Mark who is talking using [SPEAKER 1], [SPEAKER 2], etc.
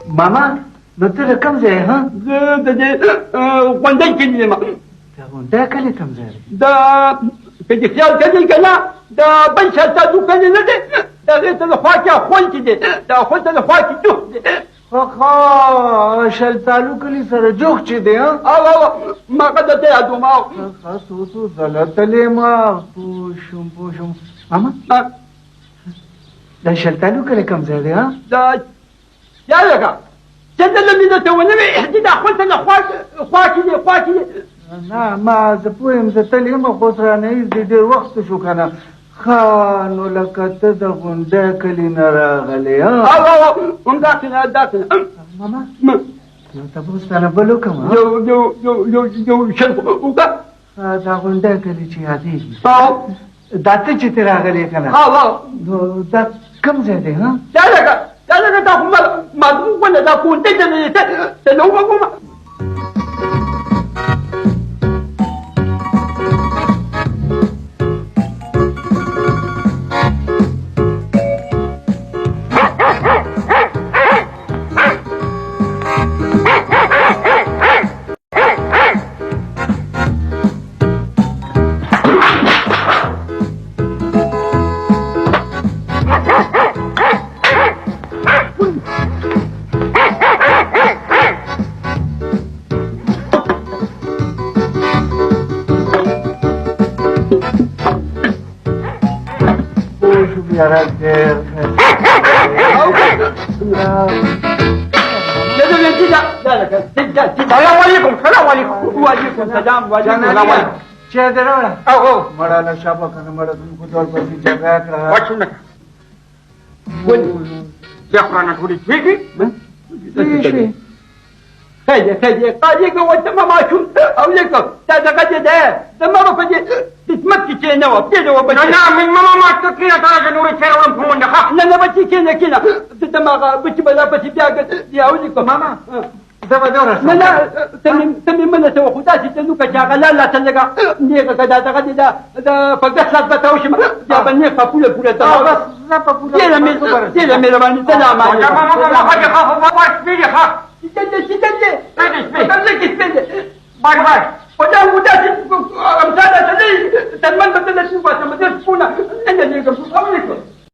[SPEAKER 1] ماما نو ته د کوم ځای ها
[SPEAKER 2] زه د دې غونډۍ کلي یم
[SPEAKER 1] د غونډۍ کلي کوم ځای
[SPEAKER 2] د که دې خیال کوي که نه د بل چا تاسو کلي نه دی د هغې ته د خوا کې خول چې دی د خول ته د خوا کې جوخ دی
[SPEAKER 1] خو شلتالو کلي سره جوخ چې دی ها
[SPEAKER 2] او ما که درته یادوم
[SPEAKER 1] څو ځله تللی ما پوه شوم ماما د شلتالو کلي کوم ځای دی ها
[SPEAKER 2] یاده که چې دله مې درته ونه وې چې دا خپل ته د خوا کې دی
[SPEAKER 1] نه ما زه پوه یم زه تللی یم خو اوس رانه ایږدي ډېر وخت شو که نه ښه نو لکه ته د غونډۍ کلي نه راغلې
[SPEAKER 2] همداسې نه
[SPEAKER 1] ماما یو تپوس تانه بل وکړم
[SPEAKER 2] یو شل وکړه
[SPEAKER 1] دا غونډۍ کلي چې یادېږي دا ته چې ته راغلې که نه نو دا کوم ځای دی ها
[SPEAKER 2] دا لکه دا خو معلوم ونه دا غونډۍ ته نه ووږم السلام علیکم وعلیکم السلام
[SPEAKER 1] چای دې راوړه مړه له شابه که نه مړه زموږ په ډول پسې جګړه کړه
[SPEAKER 2] وچونه ولې بیا قرآن ټولې کېږي
[SPEAKER 1] شوې
[SPEAKER 2] خیلی قالیږه وتمه ماشوم او لیکه دا دغه دې دی زما به په دې قسمت کې کېنه وه پرېږده وه بچې
[SPEAKER 3] نه مې ماما ما ته کېنه ته راشه نورې چای راوړم په منډه ښه
[SPEAKER 2] نه بچې کېنه د دماغه بچې به دا پسې بیا ولیکه
[SPEAKER 1] ماما زه به دې ورسم
[SPEAKER 2] نه ته مې منه ته وه خو داسې ته نوکه چې هغه لاله ته لږه نیغه که دا دغه دې د په ګس لاس به ته وشم بیا به نیغ په پوله ته
[SPEAKER 1] بس زه په پوله
[SPEAKER 2] ډېره مهرباني سلام علیکم
[SPEAKER 3] ماما حاجه ښه خو باش سپېږي ښه
[SPEAKER 2] باش خو دا خو داسې امثاله ته نه ترمن به ته نه شو باسم دې سپونه نه لېږم السلام علیکم